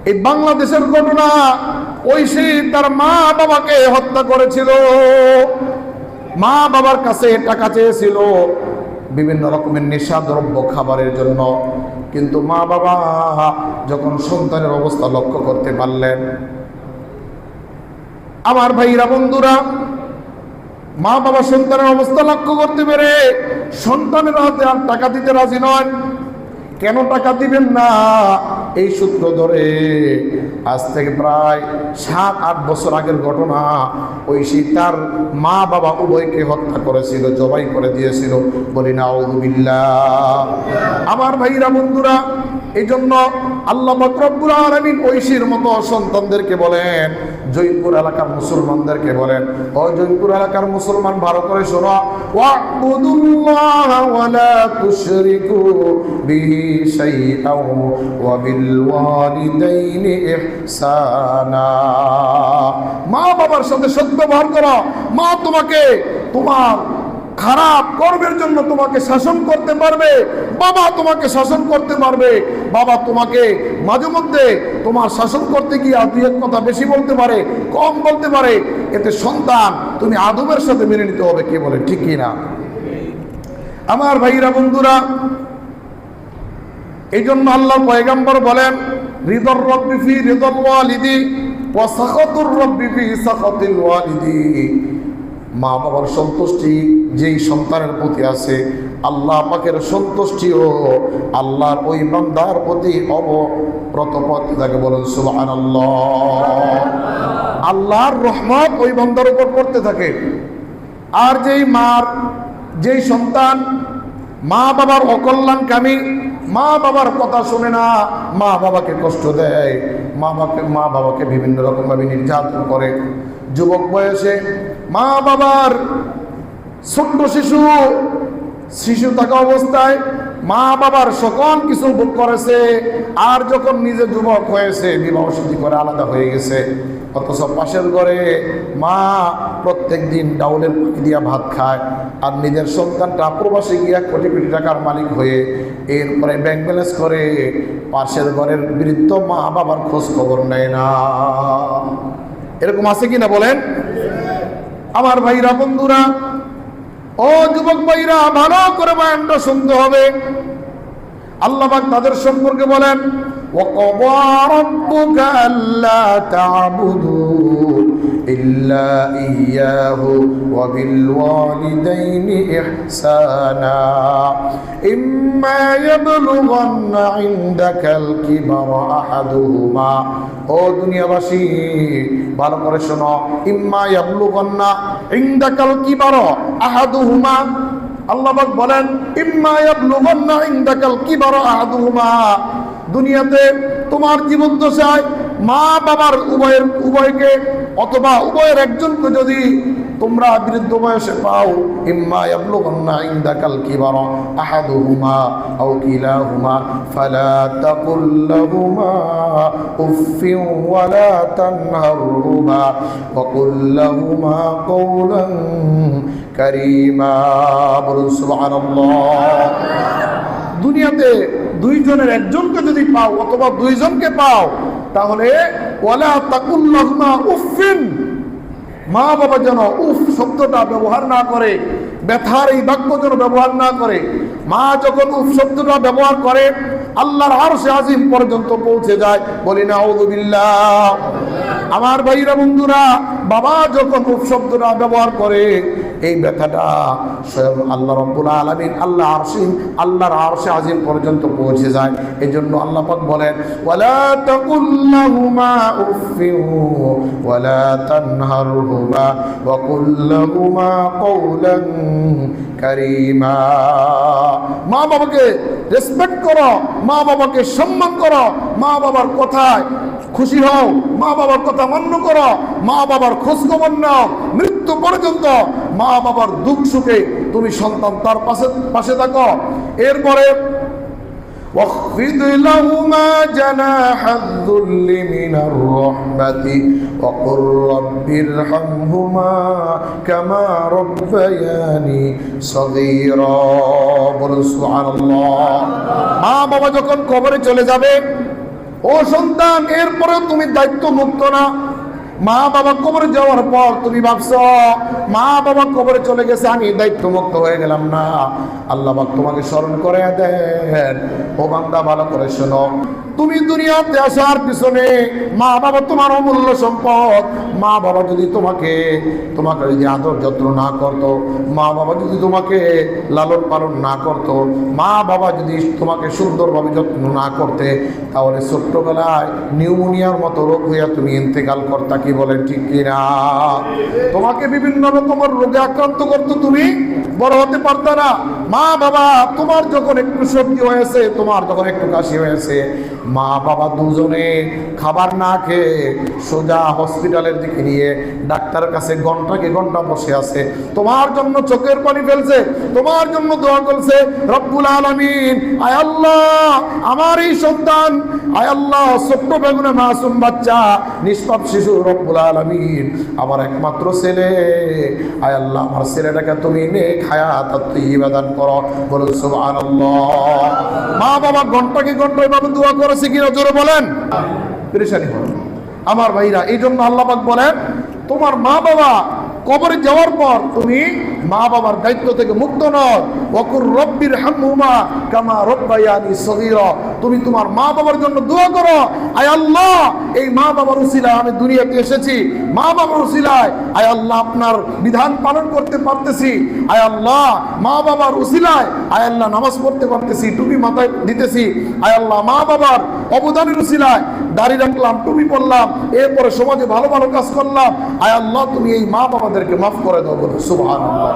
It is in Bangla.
এই বাংলাদেশের ঘটনা, ঐশী তার মা বাবাকে হত্যা করেছিল। মা বাবার কাছে টাকা চেয়েছিল বিভিন্ন রকমের নেশাদ্রব্য খাবারের জন্য, কিন্তু মা বাবা যখন সন্তানের অবস্থা লক্ষ্য করতে পারলেন, আমার ভাইরা বন্ধুরা, মা বাবা সন্তানের অবস্থা লক্ষ্য করতে পেরে সন্তানের হাতে আর টাকা দিতে রাজি নয়। কেন টাকা দিবেন না? এই সূত্র ধরে আজ থেকে প্রায় 7-8 বছর আগের ঘটনা, ঐশী তার মা বাবা উভয়কে হত্যা করেছিল, জবাই করে দিয়েছিল। বলি নাউযুবিল্লাহ। আমার ভাইরা বন্ধুরা, এই জন্য আল্লাহ পাক রব্বুল আলামিন ঐশীর মতো সন্তানদেরকে বলেন, জয়পুর এলাকার মুসলমানদেরকে বলেন, ও জয়পুর এলাকার মুসলমান ভালো করে শোনো, ওয়া'বুদুল্লাহ ওয়া লা তুশরিকু বিহি শাইআন ওয়া বিল ওয়ালিদাইনি ইহসানা। মা বাবার সাথে সদ্ব্যবহার করো। মা তোমাকে তোমার খারাপ কর্মের জন্য তোমাকে শাসন করতে পারবে, বাবা তোমাকে শাসন করতে পারবে। বাবা তোমাকে মাঝে মধ্যে তোমার শাসন করতে গিয়ে দুই এক কথা বেশি বলতে পারে, কম বলতে পারে। এতে সন্তান তুমি আদবের সাথে মেনে নিতে হবে। কে বলে ঠিক কিনা? আমার ভাইরা বন্ধুরা, এই জন্য আল্লাহ পয়গম্বর বলেন, রিদর রব্বি ফি রিদল ওয়ালিদি ওয়া সাখাতুর রব্বি ফি সাখাতিল ওয়ালিদি। মা বাবার সন্তুষ্টি যেই সন্তানের প্রতি আছে, আল্লাহ পাকের সন্তুষ্টিও আল্লাহর ওই বান্দার প্রতি অবরত থাকে। বলেন সুবহানাল্লাহ। আল্লাহর রহমত ওই বান্দার উপর পড়তে থাকে। আর যেই সন্তান মা বাবার অকল্যাণকামী, মা বাবার কথা শুনে না, মা বাবাকে কষ্ট দেয়, মা বাবাকে বিভিন্ন রকমভাবে নির্যাতন করে, যুবক বয়সে মা বাবার ছোট্ট শিশু থাকা অবস্থায় মা বাবার সকল কিছু ভোগ করেছে, আর যখন নিজে যুবক হয়েছে, বিবাহ শাদী করে আলাদা হয়ে গেছে, অথচ পাশের ঘরে মা প্রত্যেক দিন ডাউলের পাখি দিয়া ভাত খায়, আর নিজের সন্তানটা প্রবাসে গিয়া কোটি কোটি টাকার মালিক হয়ে এরপরে ব্যাংক ব্যালেন্স করে, পাশের ঘরের বৃদ্ধ মা বাবার খোঁজ খবর নেয় না। এরকম আছে কিনা বলেন? আমার ভাইরা বন্ধুরা, ও যুবক ভাইরা, ভালো করে বয়ানটা শুনতে হবে। আল্লাহ পাক তাদের সম্পর্কে বলেন, وَقَضَى رَبُّكَ أَلَّا تَعْبُدُوا إِلَّا إِيَّاهُ وَبِالْوَالِدَيْنِ إِحْسَانًا إِمَّا يَبْلُغَنَّ عِندَكَ الْكِبَرَ أَحَدُهُمَا। ও দুনিয়াবাসী, ভালো করে শোনো, ইম্মা ইয়াবলুগান্না ইনদাকাল কিবার আহাদুহুমা। আল্লাহ পাক বলেন, ইম্মা ইয়াবলুগান্না ইনদাকাল কিবার আহাদুহুমা। দুনিয়াতে তোমার জীবদ্দশায় মা বাবার উভয়কে অথবা উভয়ের একজনকে যদি তোমরা বৃদ্ধ বয়সে পাও, ইম্মা ইয়াবলুগান্না ইনদাকাল কিবার আহাদুহুমা আও কিলাহুমা ফালা তাকুল লাহুমা উফফিন ওয়ালা তানহারহুমা ওয়া কুল লাহুমা কওলান কারীমা। বলুন সুবহানাল্লাহ। দুনিয়াতে দুইজনের একজনকে যদি পাও অথবা দুইজনকে পাও, তাহলে ওয়ালা তাকুল লাহুমা উফফিন, মা বাবা যেন উফ শব্দটা ব্যবহার না করে, ব্যথার এই বাক্য যেন ব্যবহার না করে। মা যখন উফ শব্দটা ব্যবহার করে, আল্লাহর আরশে আজিম পর্যন্ত পৌঁছে যায়। বলি নাউযুবিল্লাহ। আমার ভাইরা বন্ধুরা, বাবা যখন উফ শব্দটা ব্যবহার করে, এই ব্যথাটা স্বয়ং আল্লাহ রাব্বুল আলামিন আল্লাহর আরশে আজিম পর্যন্ত পৌঁছে যায়। এই জন্য আল্লাহ পাক বলেন, ওয়ালা তাকুল লাহুমা উফফিন ওয়ালা তানহারহুমা ওয়া কুল লাহুমা কওলান কারীমা। মা বাবাকে রেসপেক্ট করো, মা বাবাকে সম্মান করো, মা বাবার কথায় খুশি হও, মা বাবার কথা মান্য করো, মা বাবার খোঁজ খবর নাও, মৃত্যু পর্যন্ত মা বাবার দুঃখ সুখে তুমি সন্তান তার পাশে থাকো। এরপরে واخفض لهما جناح الذل من الرحمة وقل رب ارحمهما كما ربياني صغيرا। বলুন সুবহানাল্লাহ। মা বাবা যখন কবরে চলে যাবে, ও সন্তান, এরপরেও তুমি দায়িত্ব মুক্ত না। মা বাবা কবরে যাওয়ার পর তুমি ভাবছো মা বাবা কবরে চলে গেছে, আমি দায়িত্ব মুক্ত হয়ে গেলাম না। আল্লাহ পাক তোমাকে স্মরণ করে দেন, ও বান্দা ভালো করে শোনো, তুমি দুনিয়াতে আসার পিছনে মা বাবা তোমার অমূল্য সম্পদ। মা বাবা যদি তোমাকে যদি আদর যত্ন না করতো, মা বাবা যদি তোমাকে লালন পালন না করতো, মা বাবা যদি তোমাকে সুন্দরভাবে যত্ন না করতে, তাহলে ছোট্টবেলায় নিউমোনিয়ার মতো রোগ হইয়া তুমি ইন্তেকাল করতা। কি বলেন ঠিক কিনা? তোমাকে বিভিন্ন রকমের রোগে আক্রান্ত করতো, তুমি বড় হতে পারত না। মা বাবা তোমার যখন একটু সর্দি হয়েছে, তোমার যখন একটু কাশি হয়েছে, মা বাবা দুজনে খাবার না খেয়ে সোজা হসপিটালের দিকে নিয়ে ডাক্তারের কাছে ঘন্টাকে ঘন্টা বসে আছে, তোমার জন্য চোখের পানি ফেলছে, তোমার জন্য দোয়া করছে, রব্বুল আলামিন, আয় আল্লাহ আমার এই সন্তান, আয় আল্লাহ ছোট্ট বেগুনে মাসুম বাচ্চা, নিষ্পাপ শিশু, রব্বুল আলামিন আমার একমাত্র ছেলে, আয় আল্লাহ আমার ছেলেটাকে তুমি নেক হায়াত আর তাইয়্যিবা দান করো। বলুন সুবহানাল্লাহ। মা বাবা ঘন্টাকে ঘন্টা এভাবে দোয়া করেছে কিনা জোরে বলেন? পেরেশানি হবে আমার ভাইরা। এই জন্য আল্লাহ পাক বলেন, তোমার মা বাবা কবরে যাওয়ার পর তুমি মা বাবার দায়িত্ব থেকে মুক্ত নও। ওয়াকুর রব্বির হামহুমা কামা রব্বায়ানি সগীরা, তুমি তোমার মা বাবার জন্য দোয়া করো, আয় আল্লাহ এই মা বাবার উসিলায় আমি দুনিয়াতে এসেছি, মা বাবার উসিলায় আয় আল্লাহ আপনার বিধান পালন করতে পারতেছি, আয় আল্লাহ মা বাবার উসিলায় আয় আল্লাহ নামাজ পড়তে পারতেছি, টুপি মাথায় দিতেছি, আয় আল্লাহ মা বাবার অবদানের উসিলায় দাড়ি রাখলাম, টুপি পরলাম, এরপরে সমাজে ভালো ভালো কাজ করলাম, আয় আল্লাহ তুমি এই মা বাবাদেরকে মাফ করে দাও। বলো সুবহানাল্লাহ।